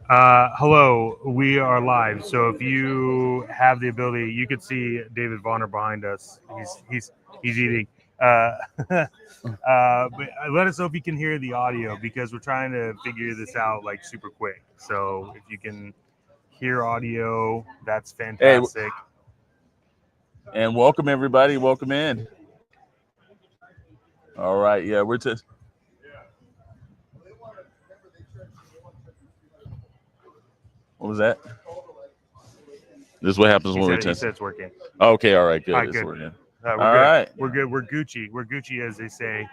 Hello, we are live. So if you have the ability, you could see David Vonner behind us. He's eating. But let us know if you can hear the audio because we're trying to figure this out like super quick. So if you can hear audio, that's fantastic. And welcome everybody. Welcome in. All right. Yeah, we're just. What was that? This is what happens when we He test. said it's working. Okay. All right. Good. All right, it's good. working. We're All good. right. We're good. We're Gucci. We're Gucci, as they say.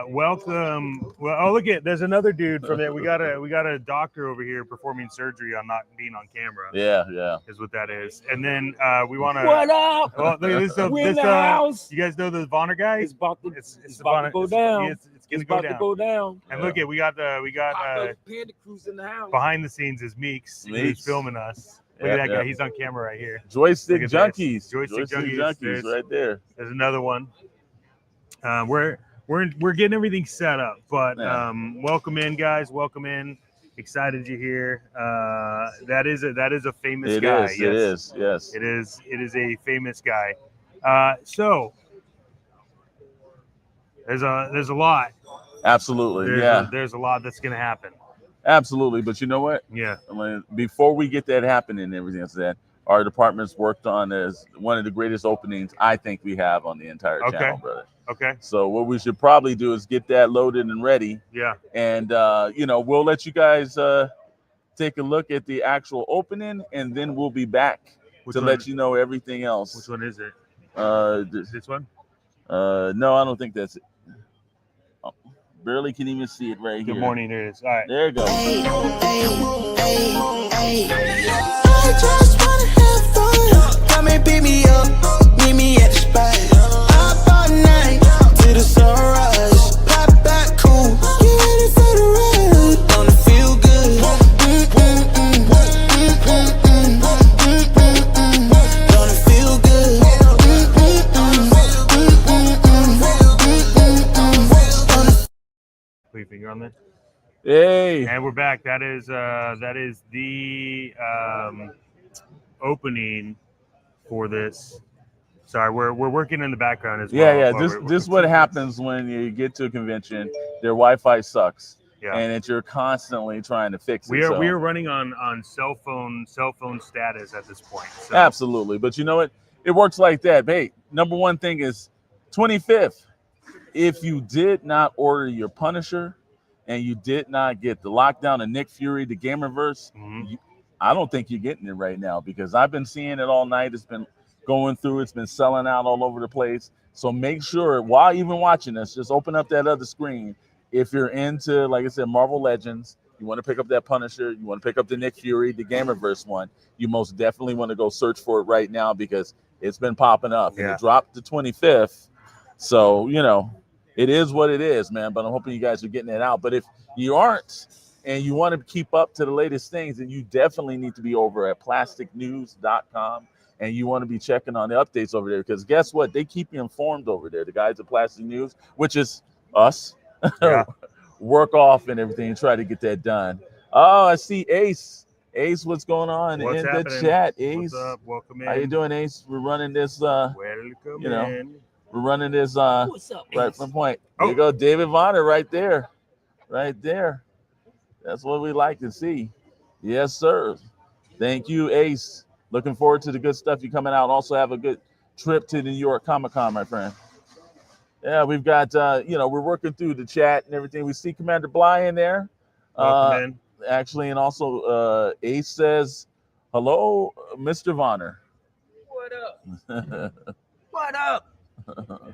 Welcome. Well, oh, look at there's another dude from there. We got a doctor over here performing surgery on not being on camera. Yeah. Is what that is. And then we want to. What up? Well, look, We're in the house. You guys know the Vonner guy? It's about to, It's about to go down. It's gonna go down. And Yeah. look at we got Panda Cruz in the house. behind the scenes is Meeks who's filming us. Look at that guy. He's on camera right here. Joystick Look at this. junkies. Joystick junkies. Junkies right there. There's another one. We're getting everything set up, but welcome in, guys. Welcome in. Excited you're here. That is a famous guy. It is. Yes. It is a famous guy. So there's a lot. Absolutely. There's a lot that's gonna happen. Absolutely. But you know what? Yeah. I mean, before we get that happening and everything else, that our department's worked on as one of the greatest openings I think we have on the entire channel, brother. Okay. So what we should probably do is get that loaded and ready. Yeah. And we'll let you guys take a look at the actual opening, and then we'll be back to let you know everything else. Which one is it? This one? No, I don't think that's it. Oh, barely can even see it right here. Good morning, it is. All right. There it goes. I just wanna have fun. Come and pick me up, meet me at the spot. Up all night till the sunrise. Pop back cool, get ready for the ride. Gonna feel good. Gonna feel good. Put your finger on there. Hey. And we're back. That is the opening for this. Sorry, we're working in the background as well. Yeah. This is what happens when you get to a convention. Their Wi-Fi sucks, and you're constantly trying to fix it. We are running on cell phone status at this point. So. Absolutely, but you know what? It works like that. Hey, number one thing is 25th. If you did not order your Punisher, and you did not get the Lockdown of Nick Fury, the Gamerverse, I don't think you're getting it right now because I've been seeing it all night. It's been going through. It's been selling out all over the place. So make sure while even watching this, just open up that other screen. If you're into, like I said, Marvel Legends, you want to pick up that Punisher, you want to pick up the Nick Fury, the Gamerverse one, you most definitely want to go search for it right now because it's been popping up. And it dropped the 25th. So, it is what it is, man, but I'm hoping you guys are getting it out. But if you aren't and you want to keep up to the latest things, then you definitely need to be over at plasticnews.com, and you want to be checking on the updates over there because guess what? They keep you informed over there. The guys at Plastic News, which is us, work off and everything and try to get that done. Oh, I see Ace. Ace, what's going on in the chat? Ace, what's up? Welcome in. How you doing, Ace? We're running this, Welcome in. We're running this right from point. There you Oh. go, David Vonner right there. Right there. That's what we like to see. Yes, sir. Thank you, Ace. Looking forward to the good stuff you coming out. Also have a good trip to the New York Comic-Con, my friend. Yeah, we've got, we're working through the chat and everything. We see Commander Bly in there. Welcome in. Actually, and also Ace says, hello, Mr. Vonner. What up? What up?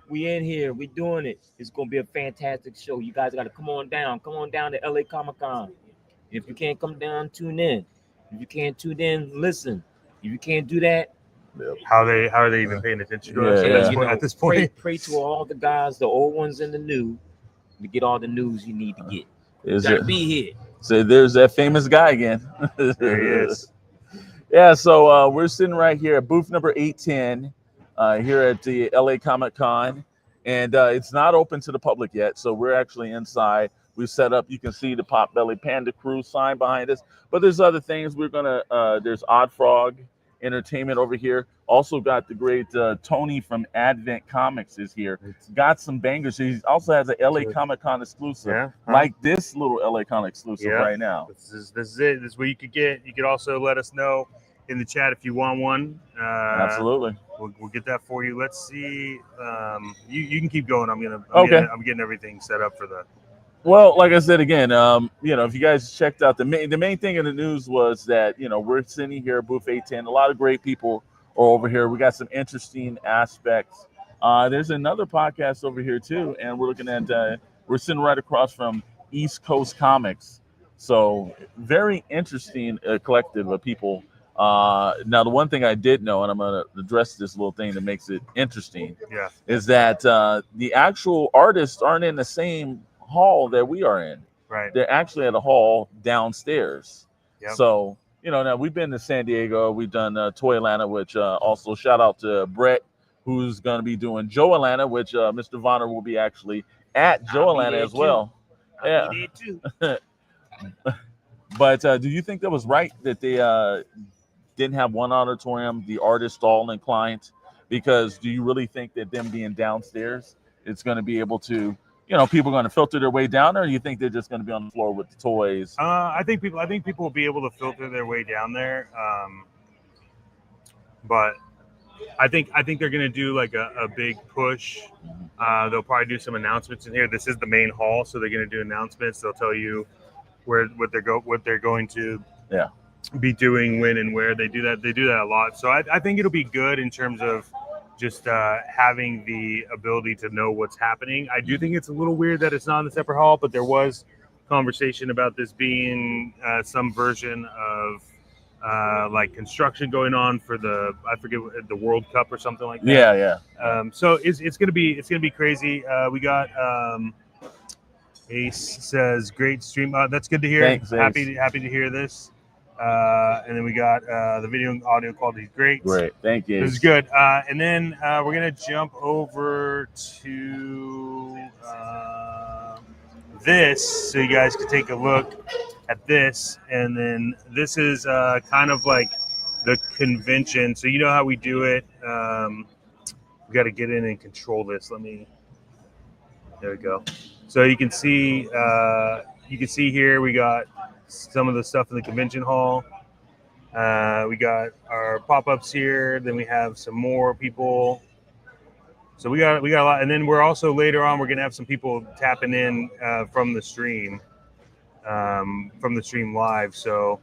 We in here. We doing it. It's gonna be a fantastic show. You guys got to come on down. Come on down to LA Comic-Con. If you can't come down, tune in. If you can't tune in, listen. If you can't do that, how are they even paying attention to us at this point? Pray to all the guys, the old ones and the new, to get all the news you need to get. Is Gotta be here. So there's that famous guy again. There he is. Yeah, so we're sitting right here at booth number 810 here at the LA Comic-Con, and it's not open to the public yet, so we're actually inside. we set up. You can see the Potbelly Panda Crew sign behind us. But there's other things. We're gonna there's Odd Frog Entertainment over here. Also got the great Tony from Advent Comics is here. Got some bangers. He also has an LA Comic Con exclusive, like this little LA Comic exclusive right now. This is it. This is what you could get. You could also let us know in the chat if you want one. Absolutely. We'll get that for you. Let's see. You can keep going. I'm getting everything set up for the. Well, like I said again, you know, if you guys checked out the main thing in the news was that, you know, we're sitting here at booth 810. A lot of great people are over here. We got some interesting aspects. There's another podcast over here too, and we're looking at we're sitting right across from East Coast Comics. So very interesting collective of people. Now, the one thing I did know, and I'm going to address this little thing that makes it interesting, is that the actual artists aren't in the same hall that we are in. Right. They're actually at a hall downstairs. Yep. So, you know, now we've been to San Diego. We've done Toy Atlanta, which also shout out to Brett, who's going to be doing Joe Atlanta, which Mr. Vonner will be actually at Joe Atlanta as well. I'll be there too. But do you think that was right that they didn't have one auditorium, the artist all inclined? Because do you really think that them being downstairs, it's going to be able to, you know, people are going to filter their way down there, or you think they're just going to be on the floor with the toys? I think people will be able to filter their way down there. But I think they're going to do like a big push. They'll probably do some announcements in here. This is the main hall, so they're going to do announcements. They'll tell you what they're going to be doing, when and where. They do that a lot. So I think it'll be good in terms of just having the ability to know what's happening. I do think it's a little weird that it's not in a separate hall, but there was conversation about this being some version of like construction going on for the, I forget, the World Cup or something like that. So it's gonna be crazy. We got Ace says great stream. That's good to hear. Thanks, happy to hear this. And then we got the video and audio quality is great. Great, thank you. This is good. And then we're gonna jump over to this, so you guys can take a look at this. And then this is kind of like the convention. So you know how we do it. We got to get in and control this. There we go. So you can see here we got some of the stuff in the convention hall. We got our pop-ups here. Then we have some more people. So we got a lot. And then we're also later on, we're going to have some people tapping in from the stream live. So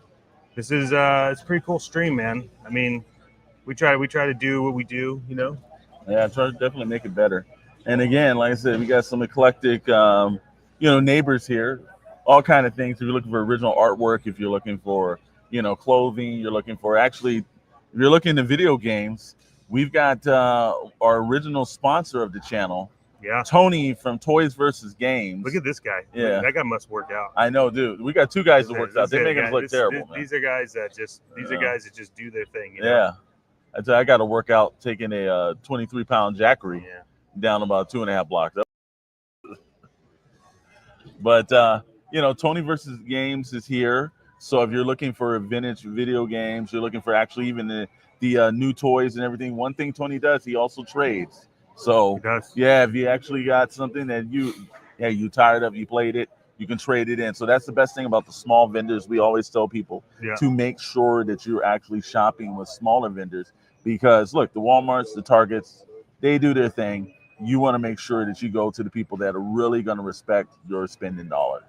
this is it's a pretty cool stream, man. I mean, we try to do what we do, you know? Yeah, try to definitely make it better. And again, like I said, we got some eclectic, neighbors here. All kind of things. If you're looking for original artwork, if you're looking for, clothing, you're looking for if you're looking at video games, we've got our original sponsor of the channel, Tony from Toys versus Games. Look at this guy. Yeah, that guy must work out. I know, dude. We got two guys that work out. They make us look terrible. These are guys that just do their thing. You know? Yeah, I got to work out taking a 23-pound jackery down about 2.5 blocks. But Tony versus Games is here. So if you're looking for vintage video games, you're looking for actually even the new toys and everything. One thing Tony does, he also trades. So if you actually got something that you tired of, you played it, you can trade it in. So that's the best thing about the small vendors. We always tell people to make sure that you're actually shopping with smaller vendors, because look, the Walmarts, the Targets, they do their thing. You want to make sure that you go to the people that are really going to respect your spending dollar.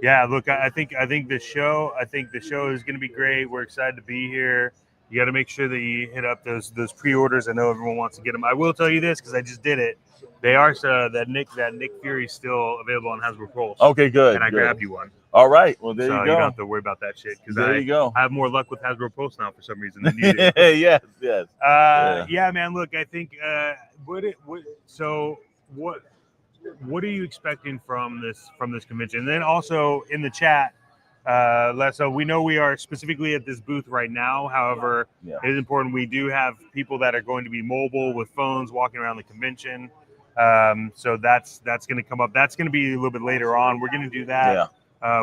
Yeah, look, I think the show is going to be great. We're excited to be here. You got to make sure that you hit up those pre-orders. I know everyone wants to get them. I will tell you this because I just did it. They are that Nick Fury is still available on Hasbro Pulse. Okay, good. And I grabbed you one. All right. Well, there you go. You don't have to worry about that shit because I have more luck with Hasbro Pulse now for some reason than you do. Yes. Yeah, man. Look, I think what are you expecting from this convention? And then also in the chat, so we know we are specifically at this booth right now. However, it is important. We do have people that are going to be mobile with phones walking around the convention. So that's going to come up. That's going to be a little bit later on. We're going to do that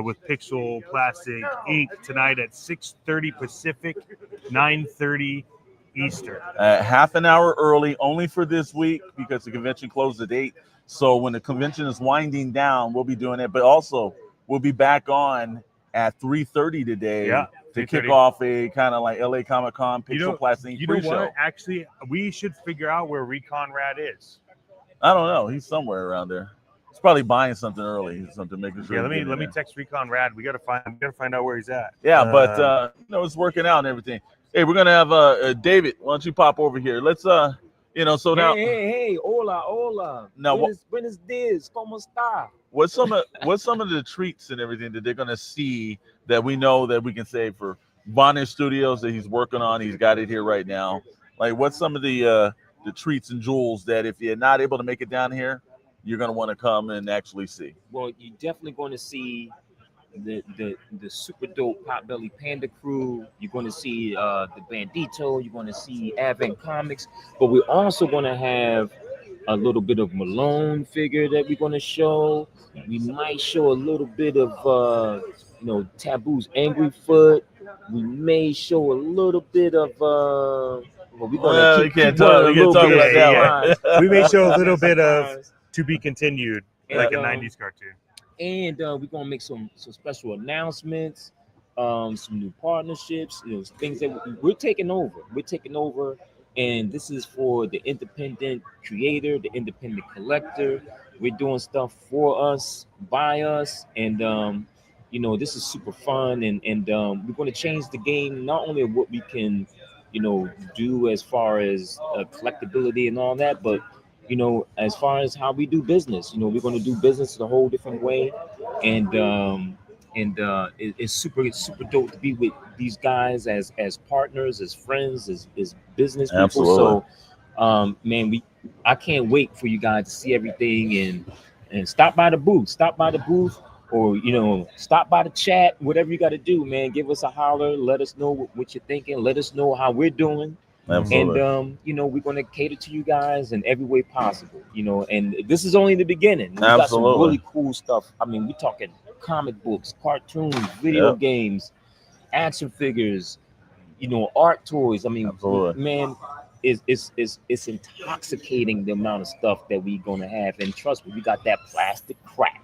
with Pixel Plastic Inc. tonight at 6:30 Pacific, 9:30 Eastern. Half an hour early, only for this week because the convention closed at 8. So when the convention is winding down, we'll be doing it. But also, we'll be back on at 3:30 today to kick off a kind of like LA Comic-Con Pixel Plastic You know pre-show. what? Actually, we should figure out where Recon Rad is. I don't know. He's somewhere around there. He's probably buying something early, something making sure. Yeah, let me text Recon Rad. We gotta find out where he's at. Yeah, but it's working out and everything. Hey, we're gonna have David. Why don't you pop over here? Let's so now. Hey, hola. Now buenos dias, ¿cómo está? What's some of the treats and everything that they're gonna see that we know that we can say for Bonner Studios that he's working on? He's got it here right now. Like, what's some of the treats and jewels that if you're not able to make it down here, you're going to want to come and actually see? Well, you're definitely going to see the super dope Potbelly Panda crew. You're going to see the Bandito. You're going to see Advent Comics. But we're also going to have a little bit of Malone figure that we're going to show. We might show a little bit of Taboo's Angry Foot. We may show a little bit of we can't talk about that one. We may show a little bit of To Be Continued, like a 90s cartoon. And we're gonna make some special announcements, some new partnerships, things that we're taking over. We're taking over, and this is for the independent creator, the independent collector. We're doing stuff for us, by us, and this is super fun. And we're going to change the game, not only of what we can, do as far as collectability and all that, but as far as how we do business. We're going to do business in a whole different way, and it's super dope to be with these guys as partners, as friends, as business people. Absolutely. So, man, I can't wait for you guys to see everything and stop by the booth, or stop by the chat, whatever you got to do, man. Give us a holler, let us know what you're thinking, let us know how we're doing. Absolutely. And we're going to cater to you guys in every way possible, and this is only the beginning. We got some really cool stuff. I mean, we're talking comic books, cartoons, video games, action figures, art toys. I mean, man, it's intoxicating the amount of stuff that we're going to have. And trust me, we got that plastic crack.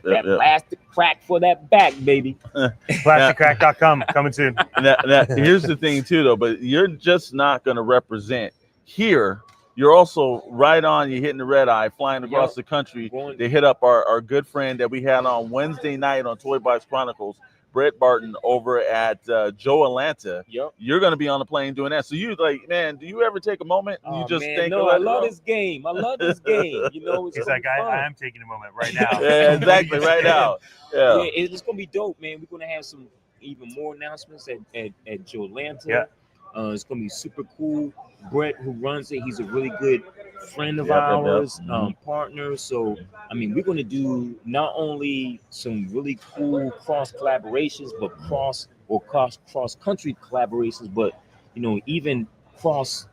Plastic crack for that back, baby. Plasticrack.com coming soon. Now, here's the thing too, though. But you're just not going to represent here. You're also right on. You're hitting the red eye, flying across the country. They hit up our good friend that we had on Wednesday night on Toybox Chronicles, Brett Barton, over at Joe Atlanta. Yep. You're going to be on the plane doing that. So you man, do you ever take a moment and you just think? No, I love this game. I love this game. He's like, I am taking a moment right now. Yeah, exactly, right now. Yeah, it's going to be dope, man. We're going to have some even more announcements at Joe Atlanta. Yeah. It's going to be super cool. Brett, who runs it, he's a really good friend of ours, partner. So, I mean, we're going to do not only some really cool cross collaborations, but cross country collaborations, but even cross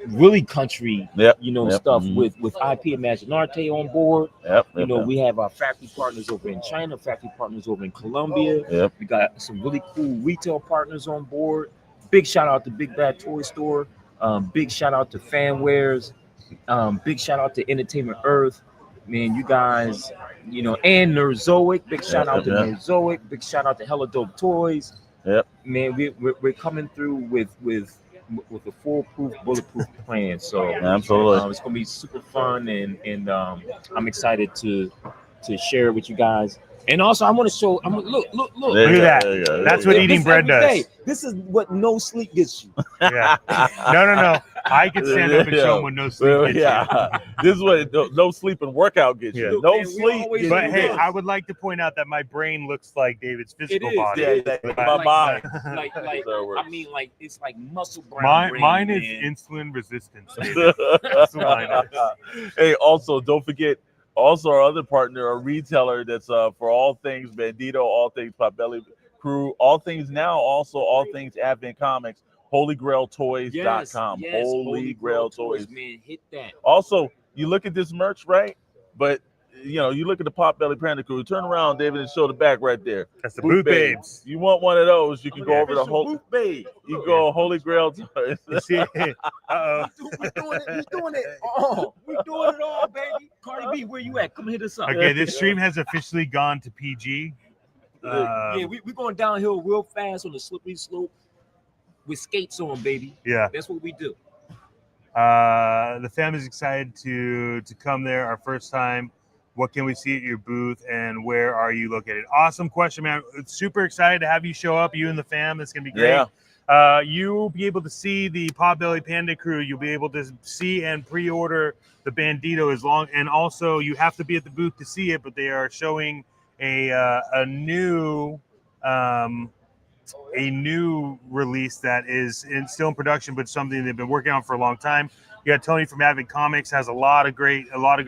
really country stuff with IP Imaginarte on board. We have our factory partners over in China, factory partners over in Colombia. We got some really cool retail partners on board. Big shout out to Big Bad Toy Store. Big shout out to Fanwares. Big shout out to Entertainment Earth. Man, you guys, and Nerdzoic. Big shout out to Nerdzoic. Big shout out to Hella Dope Toys. Man, we're coming through with a foolproof, bulletproof plan. So absolutely, it's gonna be super fun, and I'm excited to share it with you guys. And also, I want to show. Look at that. That's what eating bread does. This is what no sleep gets you. Yeah. No. I can stand up and show them what no sleep gets you. This is what no sleep and workout gets you. Look, no man, sleep. But hey, I would like to point out that my brain looks like David's physical body. My mind. I mean, like it's like muscle brown. Mine is insulin resistance. That's what mine is. Hey, also don't forget. Also, our other partner, a retailer that's for all things Bandito, all things Potbelly Crew, all things now, also all things Advent Comics, holygrailtoys.com. Yes, Holy Grail Toys. man. Hit that. Also, you look at this merch, right? But you look at the Potbelly Panda Crew. Turn around, David, and show the back right there. That's the Boot Babes. You want one of those? You can go over to Boot Babe. You go Holy Grail Toys. You see? Uh-oh. We doing it. Oh, we doing it all, baby. Cardi B, where you at? Come hit us up. Okay, this stream has officially gone to PG. Yeah, we going downhill real fast on the slippery slope with skates on, baby. Yeah. That's what we do. The fam is excited to come there. Our first time. What can we see at your booth, and where are you located? Awesome question, man. Super excited to have you show up, you and the fam. It's gonna be great. Yeah. You'll be able to see the Potbelly Panda Crew. You'll be able to see and pre-order the Bandito and also you have to be at the booth to see it. But they are showing a new release that is still in production, but something they've been working on for a long time. You got Tony from Avid Comics has a lot of great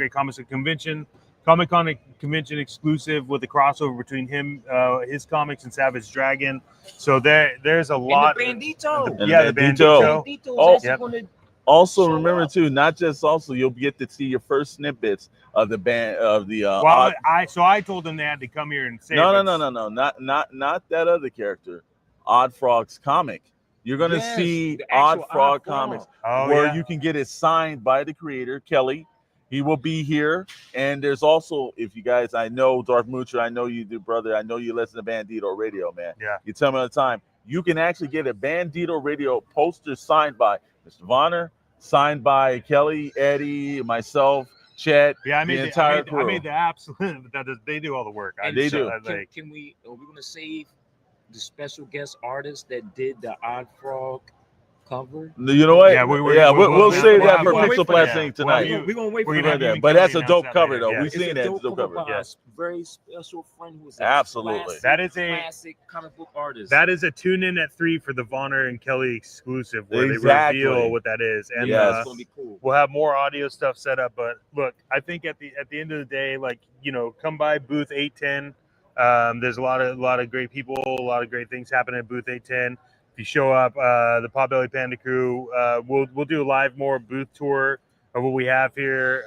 comics at convention. Comic-Con convention exclusive with the crossover between him, his comics, and Savage Dragon. So there's a lot. And the Bandito. The Bandito. Also, remember too, not just you'll get to see your first snippets of the band of the. I told them they had to come here and say. No, not that other character, Odd Frog's comic. You're gonna see Odd Frog comics where you can get it signed by the creator Kelly. He will be here, and there's also, if you guys, I know Darth Moocher, I know you do, brother. I know you listen to Bandito Radio, man. Yeah. You tell me all the time. You can actually get a Bandito Radio poster signed by Mr. Vonner, signed by Kelly, Eddie, myself, Chet, I made the entire crew. I made the absolute. They do all the work. They do. Are we gonna save the special guest artist that did the Odd Frog cover? You know what? Yeah, we'll save that for Pixel Plastic tonight. We're gonna wait for that. But that's a dope cover, though. We've seen that. It's a dope cover. Yes. Very special friend who's absolutely. That is a classic comic book artist. That is a tune in at 3 for the Vonner and Kelly exclusive, where they reveal what that is. And it's gonna be cool. We'll have more audio stuff set up. But look, I think at the end of the day, come by booth 810. There's a lot of great people, a lot of great things happening at booth 810. If you show up, the Potbelly Panda Crew, we'll do a live more booth tour of what we have here,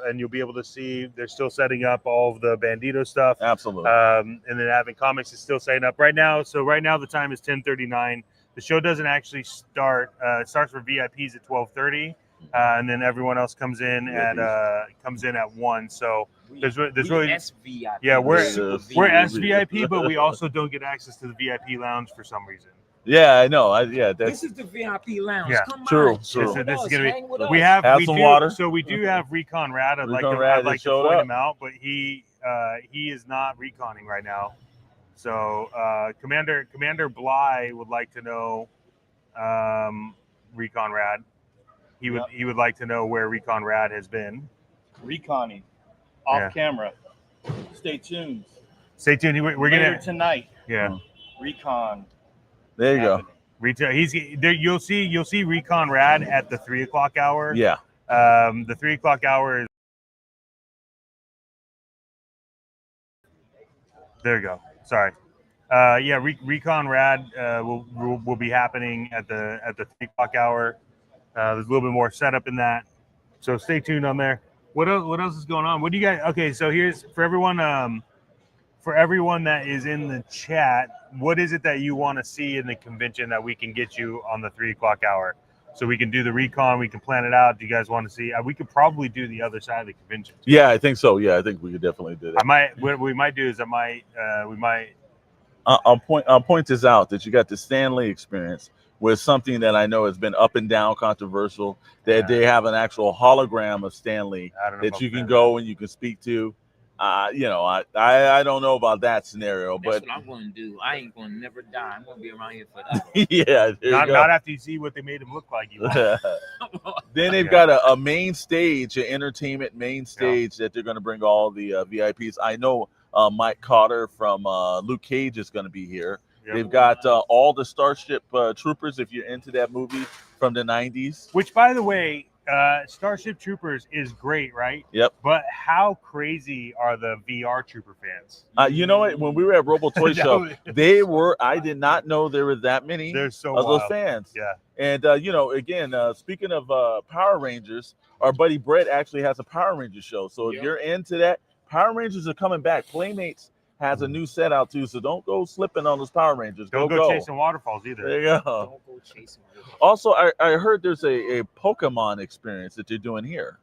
and you'll be able to see they're still setting up all of the Bandito stuff. Absolutely. And then Having Comics is still setting up right now. So right now the time is 10:39. The show doesn't actually start. It starts for VIPs at 12:30, and then everyone else comes in at 1. So there's really SVIP. Yeah, we're SVIP, but we also don't get access to the VIP lounge for some reason. Yeah, I know. This is the VIP lounge. Yeah, come true. by. This is gonna be. We have some water. So we do have Recon Rad. I'd like to point him out, but he is not reconning right now. So Commander Bly would like to know Recon Rad. He would like to know where Recon Rad has been. Reconning off camera. Stay tuned. Stay tuned. We're gonna tonight. Yeah. Recon. There you go. Retail. He's there. You'll see Recon Rad at the 3 o'clock hour. Yeah. The 3 o'clock hour is. There you go. Sorry. Recon Rad will be happening at the 3 o'clock hour. There's a little bit more setup in that, so stay tuned on there. What else is going on? What do you guys? Okay, so here's for everyone that is in the chat. What is it that you want to see in the convention that we can get you on the 3 o'clock hour? So we can do the recon. We can plan it out. Do you guys want to see? We could probably do the other side of the convention. Yeah, I think so. Yeah, I think we could definitely do that. What we might do is I'll point this out that you got the Stanley experience with something that I know has been up and down controversial. That they have an actual hologram of Stanley that you can go and you can speak to. I don't know about that scenario, That's what I'm going to do. I ain't going to never die. I'm going to be around here forever. Yeah, not after you see what they made him look like. Then they've got a main stage, an entertainment main stage that they're going to bring all the VIPs. I know Mike Cotter from Luke Cage is going to be here. Yep. They've got all the Starship Troopers, if you're into that movie from the 90s. Which, by the way, Starship Troopers is great, right? Yep. But how crazy are the VR Trooper fans? You know what? When we were at Robo Toy That Show, was- they were. I did not know there were that many They're so of those wild. fans. Yeah. And again, speaking of Power Rangers, our buddy Brett actually has a Power Rangers show. So if you're into that, Power Rangers are coming back. Playmates has a new set out too. So don't go slipping on those Power Rangers. Don't go chasing waterfalls either. There you go. Don't go chasing. Also, I heard there's a Pokemon experience that you're doing here.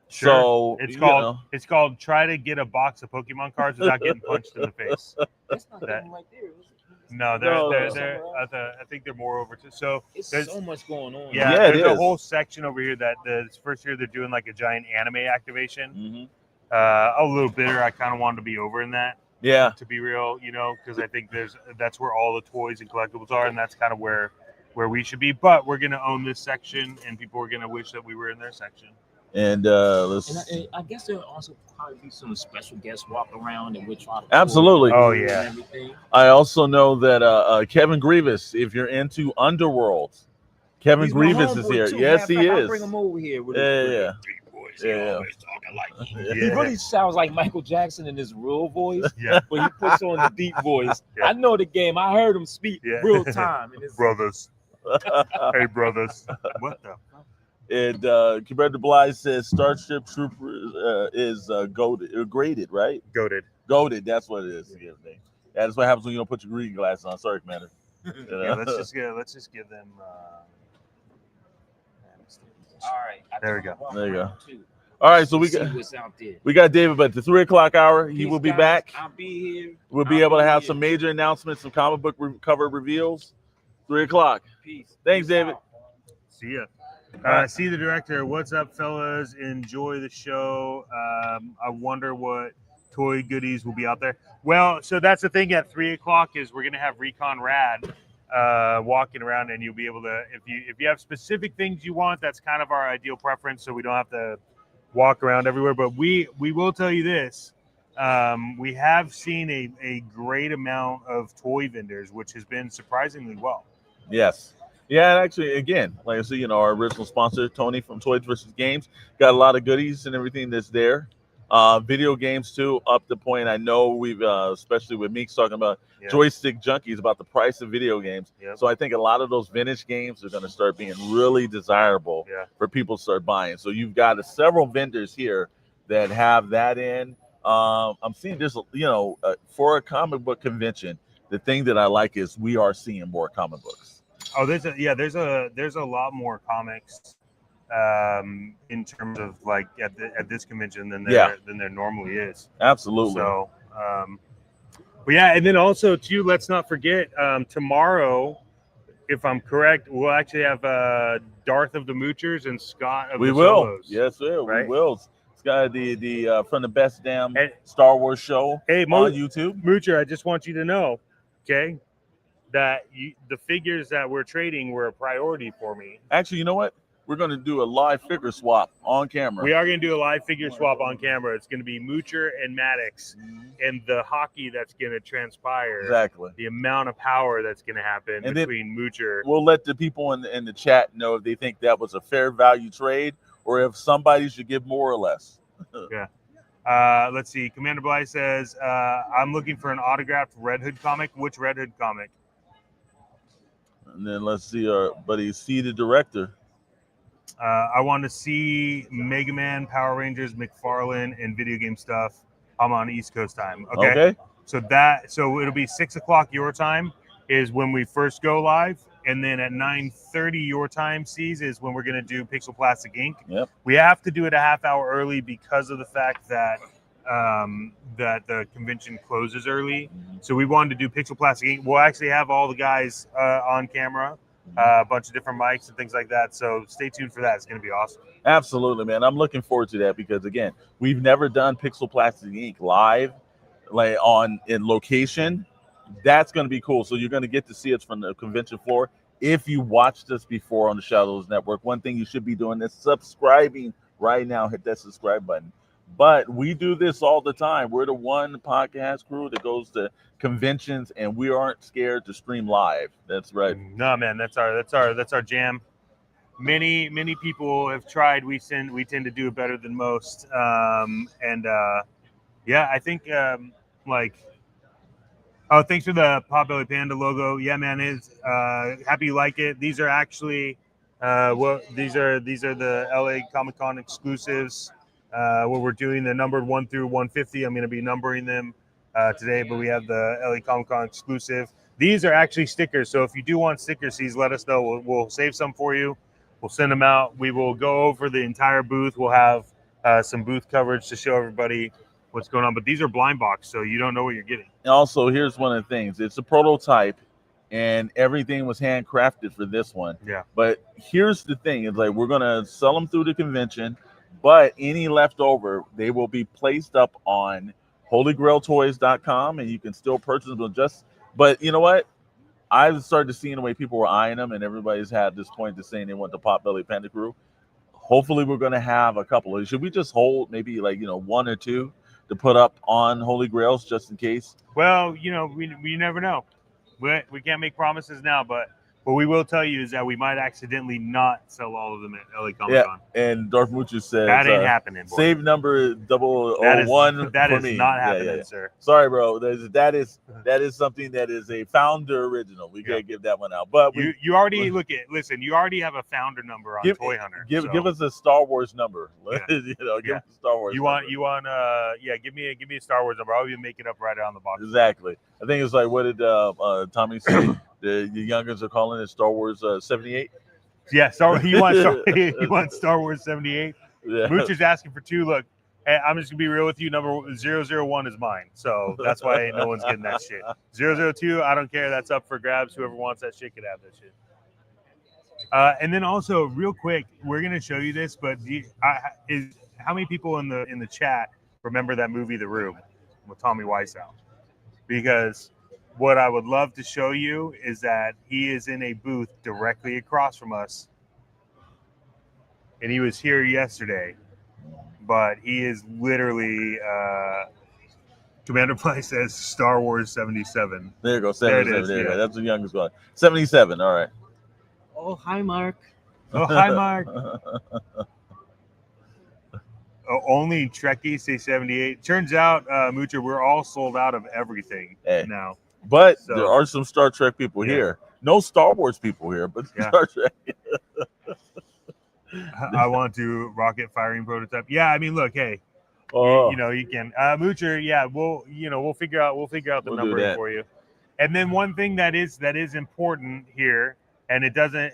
Sure. So it's called try to get a box of Pokemon cards without getting punched in the face. That's not That- them right there. Is it? No, they're I think they're more over to so It's there's so much going on. yeah, Yeah, it there's a is. whole section over here that this first year they're doing like a giant anime activation. Mhm. A little bitter. I kind of wanted to be over in that. Yeah. To be real, because I think that's where all the toys and collectibles are, and that's kind of where we should be. But we're gonna own this section, and people are gonna wish that we were in their section. And And I guess there'll also probably be some special guests walk around and we'll try to Absolutely. Oh, and yeah. everything. I also know that Kevin Grievous, if you're into Underworld, Kevin He's my Grievous is homeboy, here. too. Yes, Matter he of fact, I'll is. bring him over here with Yeah, his yeah. deep voice. Yeah. He always talking like he Yeah. really sounds like Michael Jackson in his real voice, Yeah, but he puts on the deep voice. Yeah. I know the game. I heard him speak Yeah. real time. And it's, brothers. Hey, brothers. What the? And Commander Blige says Starship Trooper is graded, right? Goated. Goated, that's what it is. Yeah, that's what happens when you don't put your reading glasses on. Sorry, Commander. Yeah, let's just give them. all right. There we go. There you go. All right, so we See got what's out there. David, but at the 3:00 hour, he Peace, will be guys. back. I'll be here. We'll be I'll able to have here. some major announcements, some comic book cover reveals. 3:00. Peace. Thanks, Peace David. out. See ya. See the director. What's up, fellas? Enjoy the show. I wonder what toy goodies will be out there. Well, so that's the thing. At 3:00 is we're gonna have Recon Rad walking around, and you'll be able to if you have specific things you want. That's kind of our ideal preference, so we don't have to walk around everywhere. But we will tell you this. We have seen a great amount of toy vendors, which has been surprisingly well. Yes. Yeah, and actually, again, like I said, our original sponsor, Tony from Toys vs. Games, got a lot of goodies and everything that's there. Video games, too, up the point. I know we've, especially with Meeks talking about joystick junkies, about the price of video games. Yep. So I think a lot of those vintage games are going to start being really desirable for people to start buying. So you've got several vendors here that have that in. I'm seeing this, for a comic book convention, the thing that I like is we are seeing more comic books. Oh, there's a lot more comics in terms of like at this convention than there normally is. Absolutely. So, but yeah, and then also too, let's not forget tomorrow, if I'm correct, we'll actually have Darth of the Moochers and Scott of we the will. Solos. Yes, we Right? will. It's got the from the best damn Star Wars show on YouTube. Moocher, I just want you to know, okay, that the figures that we're trading were a priority for me. Actually, you know what? We're going to do a live figure swap on camera. We are going to do a live figure swap on camera. It's going to be Moocher and Maddox, and the hockey that's going to transpire. Exactly. The amount of power that's going to happen And between Moocher. We'll let the people in the chat know if they think that was a fair value trade or if somebody should give more or less. Yeah. Let's see. Commander Bly says, I'm looking for an autographed Red Hood comic. Which Red Hood comic? And then let's see our buddy C, the director. I want to see Mega Man, Power Rangers, McFarlane, and video game stuff. I'm on East Coast time. Okay. So it'll be 6:00 your time is when we first go live, and then at 9:30 your time, C's, is when we're gonna do Pixel Plastic Ink. Yep. We have to do it a half hour early because of the fact that that the convention closes early. So we wanted to do Pixel Plastic Ink. We'll actually have all the guys on camera, a bunch of different mics and things like that. So stay tuned for that. It's going to be awesome. Absolutely, man. I'm looking forward to that because, again, we've never done Pixel Plastic Ink live, like in location. That's going to be cool. So you're going to get to see us from the convention floor. If you watched us before on the Shadows Network, one thing you should be doing is subscribing right now. Hit that subscribe button. But we do this all the time. We're the one podcast crew that goes to conventions, and we aren't scared to stream live. That's right. No, man, that's our jam. many people have tried. We tend to do it better than most. Yeah, I think like. Oh, thanks for the Potbelly Panda logo. Yeah, man, is happy you like it. These are actually these are the LA Comic-Con exclusives. What we're doing, the numbered 1 through 150. I'm going to be numbering them today, but we have the LA Comic-Con exclusive. These are actually stickers, so if you do want stickers, please let us know. We'll save some for you. We'll send them out. We will go over the entire booth. We'll have some booth coverage to show everybody what's going on. But these are blind box, so you don't know what you're getting. And also, here's one of the things. It's a prototype, and everything was handcrafted for this one. Yeah. But here's the thing. It's like we're going to sell them through the convention, but any leftover, they will be placed up on holygrailtoys.com, and you can still purchase them. But you know what? I've started seeing the way people were eyeing them, and everybody's had this point to saying they want the Potbelly Panda crew. Hopefully, we're going to have a couple. Should we just hold maybe like, one or two to put up on Holy Grails just in case? Well, we never know. We can't make promises now, but what we will tell you is that we might accidentally not sell all of them at LA Comic-Con. Yeah, and Darth Moocher says that ain't happening. Boy. Save number 001. That is me. not happening, sir. Sorry, bro. That is something that is a founder original. We can't give that one out. But you already listen. You already have a founder number on Toy Hunter. Give us a Star Wars number. Give us a Star Wars. You want give me a Star Wars number. I'll even make it up right on the box. Exactly. I think it's like, what did Tommy say? The youngers are calling it Star Wars 78. Yeah, he wants Star Wars 78. Yeah. Moocher's asking for 2. Look, I'm just gonna be real with you. Number 001 is mine, so that's why no one's getting that shit. 002, I don't care. That's up for grabs. Whoever wants that shit could have that shit. And then also, real quick, we're gonna show you this, but how many people in the chat remember that movie, The Room, with Tommy Wiseau? Because what I would love to show you is that he is in a booth directly across from us. And he was here yesterday, but he is literally, Commander Price says Star Wars 77. There you go, 77. There you go. That's the youngest one. 77, all right. Oh, hi, Mark. Oh, hi, Mark. Only Trekkies say 78. Turns out, Moocher, we're all sold out of everything now. But there are some Star Trek people here. No Star Wars people here, but Star Trek. I want to rocket firing prototype. Yeah, I mean, look, hey, you can Moocher. Yeah, we'll figure out the number for you. And then one thing that is important here, and it doesn't,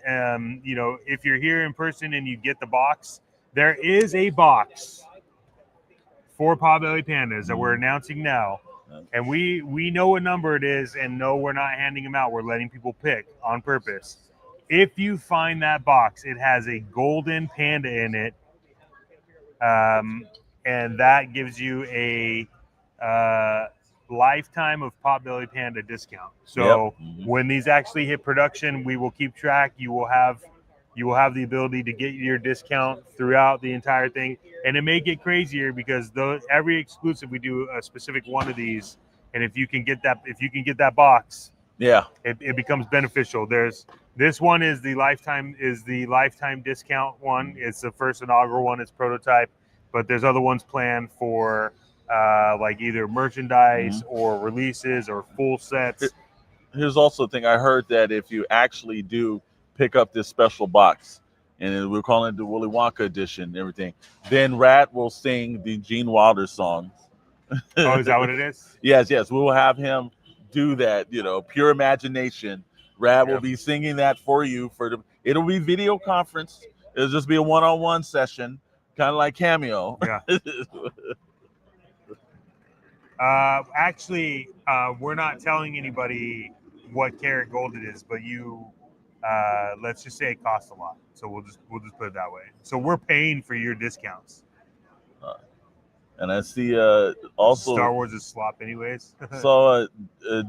if you're here in person and you get the box, there is a box for Potbelly Pandas that we're announcing now. And we know what number it is, and no, we're not handing them out. We're letting people pick on purpose. If you find that box, it has a golden panda in it, and that gives you a lifetime of Potbelly Panda discount. So when these actually hit production, we will keep track. You will have the ability to get your discount throughout the entire thing. And it may get crazier because every exclusive we do a specific one of these. And if you can get that box, it becomes beneficial. This one is the lifetime discount one. It's the first inaugural one. It's prototype, but there's other ones planned for like either merchandise or releases or full sets. Here's also the thing. I heard that if you actually do pick up this special box, and we're calling it the Willy Wonka edition and everything, then Rat will sing the Gene Wilder song. Oh, is that what it is? Yes. We will have him do that, pure imagination. Rat will be singing that for you. It'll be video conference. It'll just be a one-on-one session, kind of like Cameo. Yeah. Actually, we're not telling anybody what karat gold it is, but let's just say it costs a lot. So we'll just put it that way. So we're paying for your discounts. And I see also Star Wars is slop anyways. So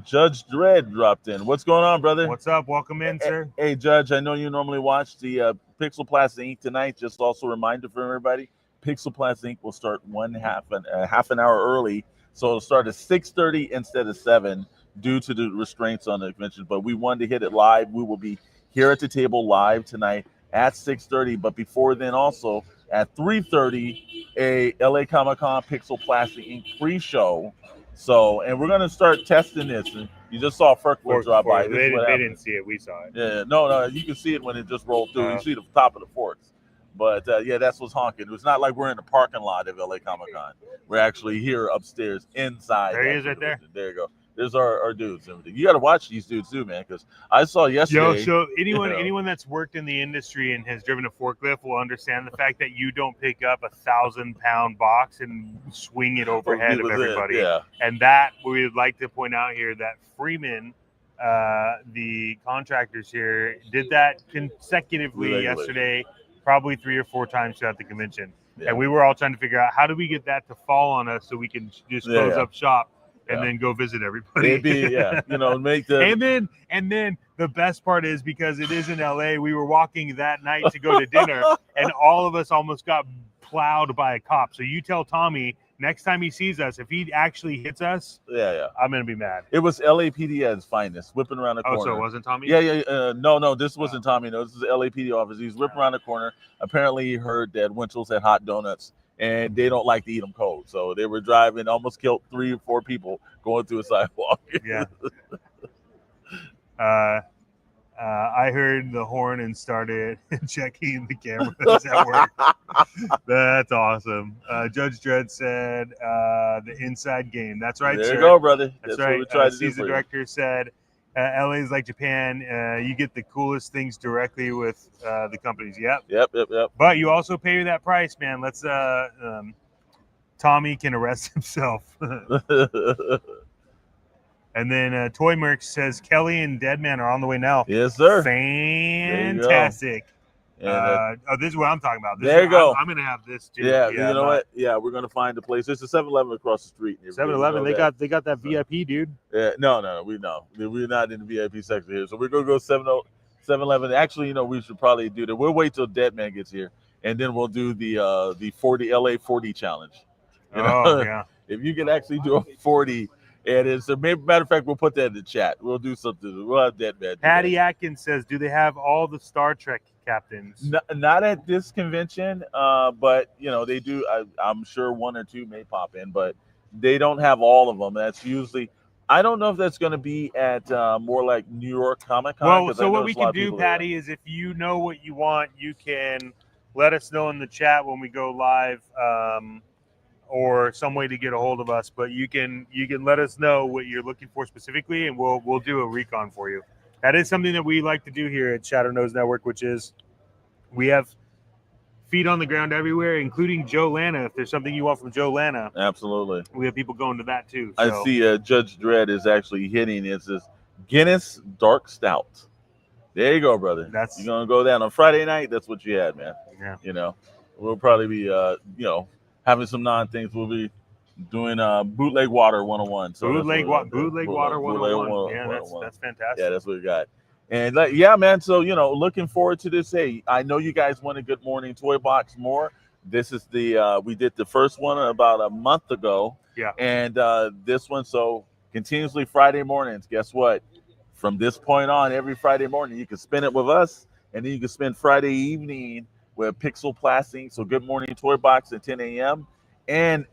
Judge Dredd dropped in. What's going on, brother? What's up? Welcome in, sir. Hey, Judge, I know you normally watch the Pixel Plastic Inc. tonight. Just also a reminder for everybody, Pixel Plastic Inc. will start half an hour early. So it'll start at 6:30 instead of 7 due to the restraints on the convention. But we wanted to hit it live. We will be here at the table live tonight. at 6:30. But before then, also at 3:30, a LA Comic Con Pixel Plastic Inc. pre-show. So, and we're gonna start testing this. And you just saw Ferkler drop by. This is what They happened. didn't see it. We saw it. Yeah, no, you can see it when it just rolled through. You see the top of the forks. But yeah, that's what's honking. It's not like we're in the parking lot of LA Comic Con. We're actually here upstairs inside. There he is right there. There you go. There's our dudes. You got to watch these dudes too, man, because I saw yesterday. So anyone that's worked in the industry and has driven a forklift will understand the fact that you don't pick up a 1,000-pound box and swing it overhead of everybody. Yeah. And that we would like to point out here that Freeman, the contractors here, did that consecutively yesterday, probably 3 or 4 times throughout the convention. Yeah. And we were all trying to figure out how do we get that to fall on us so we can just close up shop. And then go visit everybody. Maybe, make the and then the best part is because it is in LA, we were walking that night to go to dinner, and all of us almost got plowed by a cop. So you tell Tommy next time he sees us, if he actually hits us, I'm gonna be mad. It was LAPD at its finest, whipping around the corner. Oh, so it wasn't Tommy? No, this wasn't Tommy. No, this is the LAPD office. He's whipping around the corner. Apparently, he heard that Winchell's had hot donuts. And they don't like to eat them cold. So they were driving, almost killed 3 or 4 people going through a sidewalk. Yeah. I heard the horn and started checking the cameras at work. That's awesome. Judge Dredd said the inside game. That's right, there sir. You go, brother. That's right. What we tried to do the director said LA is like Japan. You get the coolest things directly with the companies. Yep. But you also pay that price, man. Let's Tommy can arrest himself. And then Toy Merc says Kelly and Deadman are on the way now. Yes, sir. Fantastic. This is what I'm talking about. There you go. I'm gonna have this too. Yeah, you know what? Yeah, we're gonna find a place. There's a 7-Eleven across the street. 7-Eleven. They got that VIP, dude. Yeah, no, we're not in the VIP section here. So we're gonna go 7-Eleven. Actually, we should probably do that. We'll wait till Deadman gets here, and then we'll do the 40 LA 40 challenge. Yeah. If you can actually do a 40. And it's matter of fact, we'll put that in the chat. We'll do something. We'll have Deadman. Patty Atkins says, "Do they have all the Star Trek captains?" Not at this convention, but they do. I'm sure 1 or 2 may pop in, but they don't have all of them. That's usually. I don't know if that's going to be at more like New York Comic Con. Well, so what we can do, Patty, is if you know what you want, you can let us know in the chat when we go live. Or some way to get a hold of us, but you can let us know what you're looking for specifically, and we'll do a recon for you. That is something that we like to do here at Shadow Nose Network, which is we have feet on the ground everywhere, including Joe Lana. If there's something you want from Joe Lana, absolutely, we have people going to that too. So. I see Judge Dredd is actually hitting it. Says Guinness Dark Stout. There you go, brother. You're gonna go down on Friday night. That's what you had, man. Yeah. We'll probably be having some non-things. We'll be doing bootleg water 101. So bootleg water 101. Yeah, that's fantastic. Yeah, that's what we got. And man. So looking forward to this. Hey, I know you guys wanted Good Morning Toy Box more. This is the we did the first one about a month ago. Yeah. And this one, so continuously Friday mornings. Guess what? From this point on, every Friday morning, you can spend it with us, and then you can spend Friday evening with Pixel Plastic. So Good Morning Toy Box at 10 a.m. And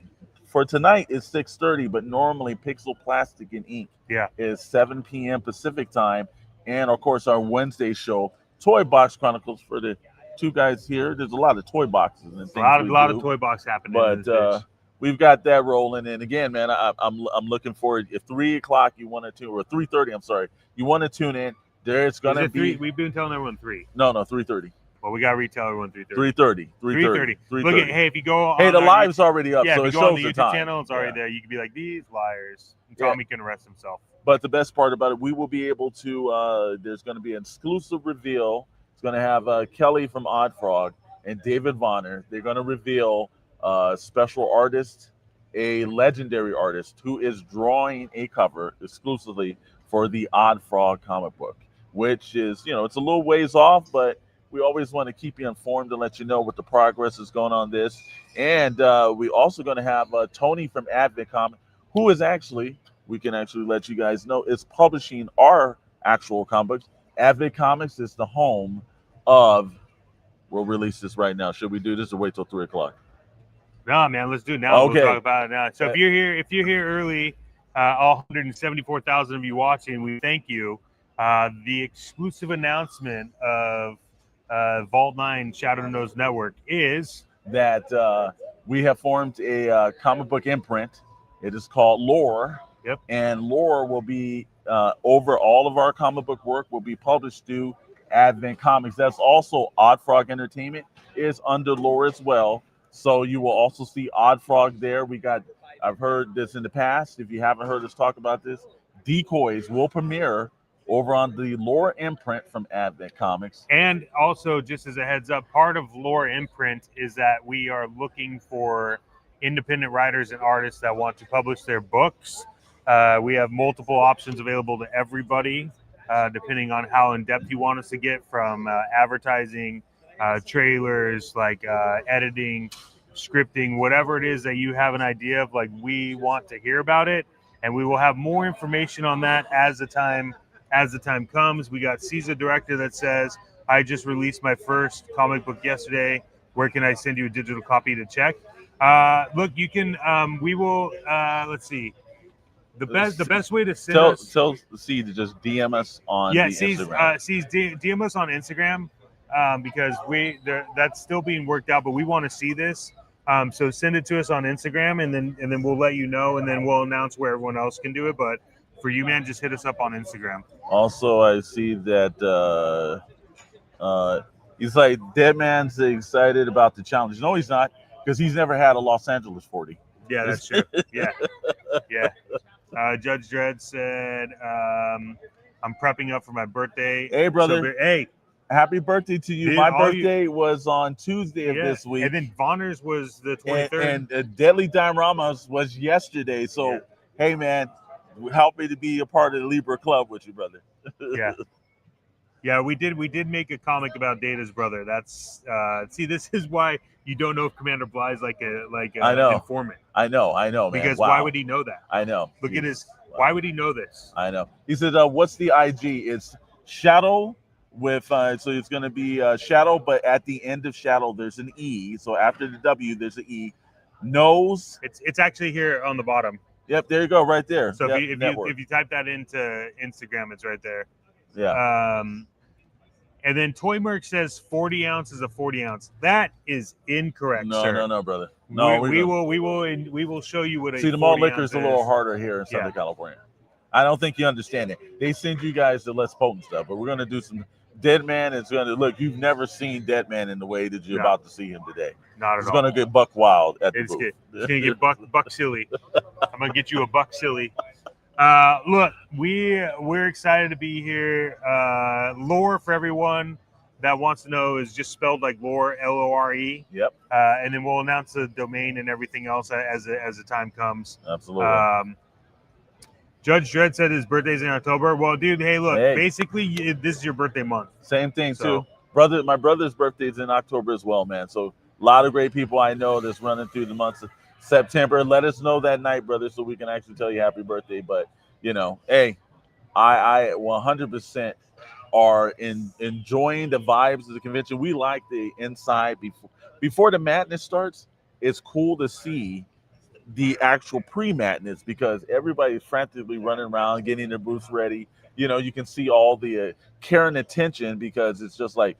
for tonight, it's 6:30, but normally Pixel Plastic and Ink is 7 p.m. Pacific time. And, of course, our Wednesday show, Toy Box Chronicles, for the 2 guys here. There's a lot of toy boxes and things. A lot of toy box happening. But we've got that rolling. And, again, man, I'm looking forward. If 3 o'clock you want to tune, or 3:30, I'm sorry, you want to tune in, there's going to be. We've been telling everyone 3. No, 3:30. Well, we got to retailer everyone 3:30. 3:30. Look at, hey, if you go on the live's already up, so it if you shows go on the the YouTube time. channel, it's already there. You can be like, these liars. And Tommy can arrest himself. But the best part about it, we will be able to, there's going to be an exclusive reveal. It's going to have Kelly from Odd Frog and David Vonner. They're going to reveal a special artist, a legendary artist who is drawing a cover exclusively for the Odd Frog comic book, which is, it's a little ways off, but we always want to keep you informed and let you know what the progress is going on this. And we're also going to have Tony from Advent Comics, who is actually, we can actually let you guys know, is publishing our actual comic books. Advent Comics is the home of we'll release this right now. Should we do this or wait till 3 o'clock? No, man, let's do it now. Okay. We'll talk about it now. So if you're here early, all 174,000 of you watching, we thank you. The exclusive announcement of Vault 9 Shadow Knows Network is that we have formed a comic book imprint. It is called Lore. Yep. And Lore will be over all of our comic book work will be published through Advent Comics. That's also Odd Frog Entertainment is under Lore as well. So you will also see Odd Frog there. I've heard this in the past. If you haven't heard us talk about this, Decoys will premiere over on the Lore imprint from Advent Comics. And also, just as a heads up, part of Lore imprint is that we are looking for independent writers and artists that want to publish their books. We have multiple options available to everybody, depending on how in-depth you want us to get, from advertising, trailers, like editing, scripting, whatever it is that you have an idea of, like, we want to hear about it. And we will have more information on that as the time comes. We got Caesar Director that says, I just released my first comic book yesterday. Where can I send you a digital copy to check? Look, you can, we will, let's see. The best way to send us. Tell C to just DM us on Instagram. DM us on Instagram, because that's still being worked out, but we want to see this. So send it to us on Instagram, and then we'll let you know, and then we'll announce where everyone else can do it. But for you, man, just hit us up on Instagram. Also, I see that he's like, Dead Man's excited about the challenge. No, he's not, because he's never had a Los Angeles 40. Yeah, that's true. Yeah. Judge Dredd said, I'm prepping up for my birthday. Hey, brother. So, hey. Happy birthday to you. My birthday was on Tuesday of this week. And then Vonner's was the 23rd. And Deadly Dioramas was yesterday. So, hey, man, help me to be a part of the Libra Club with you, brother. Yeah, we did make a comic about Data's brother. That's see, this is why you don't know if Commander Bly's like an informant. I know, man. Because why would he know that? I know. Look at his. Why would he know this? I know. He said, "What's the IG? It's Shadow with so it's going to be Shadow, but at the end of Shadow there's an E. So after the W there's an E. Knows. It's actually here on the bottom. Yep, there you go, right there. So if you type that into Instagram, it's right there. Yeah. And then Toy Merc says 40 ounce is a 40 ounce. That is incorrect, sir. No, brother. No, we will show you what. See, the malt liquor is a little harder here in Southern California. I don't think you understand it. They send you guys the less potent stuff, but we're gonna do some. Dead Man is gonna look. You've never seen Dead Man in the way that you're about to see him today. Not at all. It's gonna get buck wild at the booth. It's gonna get buck silly. I'm gonna get you a buck silly. Look, we're excited to be here. Lore, for everyone that wants to know, is just spelled like Lore, Lore. Yep. And then we'll announce the domain and everything else as the time comes. Absolutely. Judge Dredd said his birthday's in October. Well, dude, hey, look, basically this is your birthday month. Same thing too, brother. My brother's birthday is in October as well, man. So a lot of great people I know that's running through the months of September. Let us know that night, brother, so we can actually tell you happy birthday. But hey, I 100% are enjoying the vibes of the convention. We like the inside before the madness starts. It's cool to see the actual pre-madness because everybody's frantically running around getting their booths ready. You can see all the care and attention because it's just like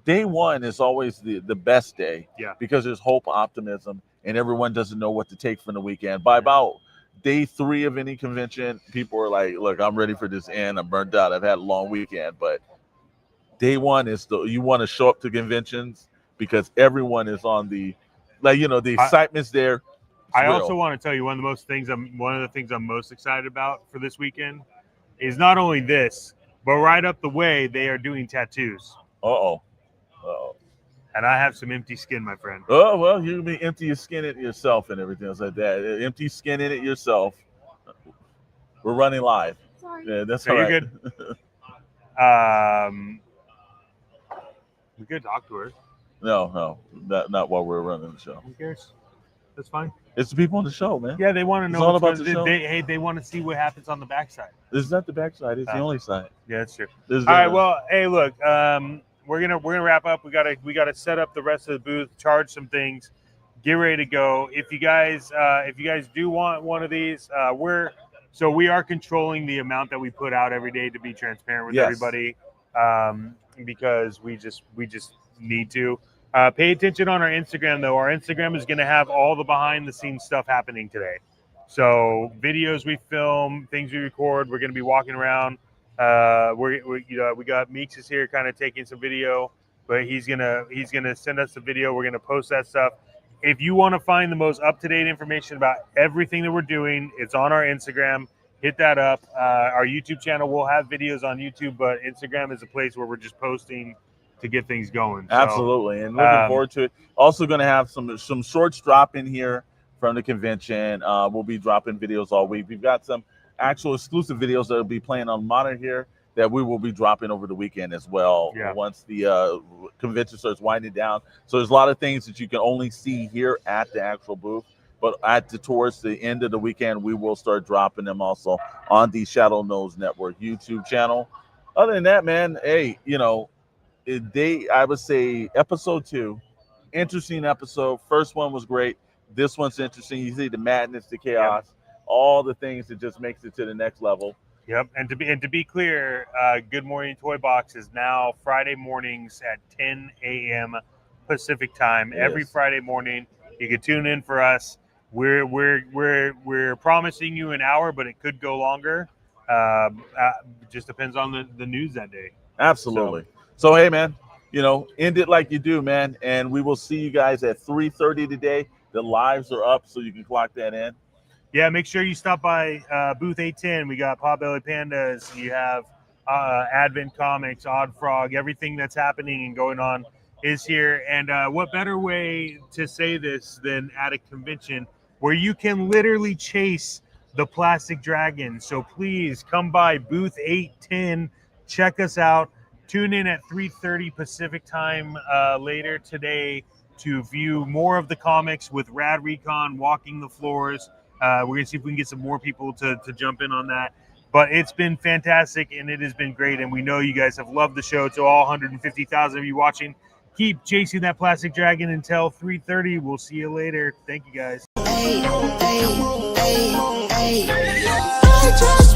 day one is always the best day. Yeah. Because there's hope, optimism, and everyone doesn't know what to take from the weekend. By about day 3 of any convention, people are like, look, I'm ready for this end. I'm burnt out. I've had a long weekend. But day one is you want to show up to conventions because everyone is on the excitement's there. I also want to tell you one of the things I'm most excited about for this weekend is not only this, but right up the way they are doing tattoos. Uh-oh. And I have some empty skin, my friend. Oh, well, you can be empty your skin it yourself and everything else like that. Empty skin in it yourself. We're running live. Sorry. Yeah, that's all right. You're good. We could talk to her. No, not while we're running the show. Who cares? That's fine. It's the people on the show, man. Yeah, they want to know. It's all about the show. They want to see what happens on the backside. This is not the backside. It's the only side. Yeah, that's true. All right. Well, hey, look. we're gonna wrap up. We gotta set up the rest of the booth, charge some things, get ready to go. If you guys do want one of these, we are controlling the amount that we put out every day to be transparent with everybody, because we just need to. Pay attention on our Instagram though. Our Instagram is gonna have all the behind the scenes stuff happening today. So videos we film, things we record. We're gonna be walking around. We got Meeks is here, kind of taking some video, but he's gonna send us the video. We're gonna post that stuff. If you want to find the most up-to-date information about everything that we're doing, it's on our Instagram. Hit that up. Our YouTube channel will have videos on YouTube, but Instagram is a place where we're just posting to get things going. Absolutely, and looking forward to it. Also going to have some shorts drop in here from the convention. We'll be dropping videos all week. We've got some actual exclusive videos that will be playing on monitor here that we will be dropping over the weekend as well, once the convention starts winding down. So there's a lot of things that you can only see here at the actual booth, but towards the end of the weekend, we will start dropping them also on the Shadow Knows Network YouTube channel. Other than that, man, hey, I would say episode 2, interesting episode. First one was great. This one's interesting. You see the madness, the chaos, all the things that just makes it to the next level. Yep, and to be clear, Good Morning Toy Box is now Friday mornings at 10 a.m. Pacific time. Every Friday morning, you can tune in for us. We're promising you an hour, but it could go longer. Just depends on the news that day. Absolutely. So hey, man, end it like you do, man, and we will see you guys at 3:30 today. The lives are up, so you can clock that in. Yeah, make sure you stop by booth 810. We got Potbelly Pandas. You have Advent Comics, Odd Frog. Everything that's happening and going on is here. And what better way to say this than at a convention where you can literally chase the plastic dragon. So please come by booth 810. Check us out. Tune in at 3:30 Pacific time later today to view more of the comics with Rad Recon walking the floors. We're going to see if we can get some more people to jump in on that. But it's been fantastic, and it has been great, and we know you guys have loved the show. To all 150,000 of you watching, keep chasing that plastic dragon until 3:30. We'll see you later. Thank you, guys. I just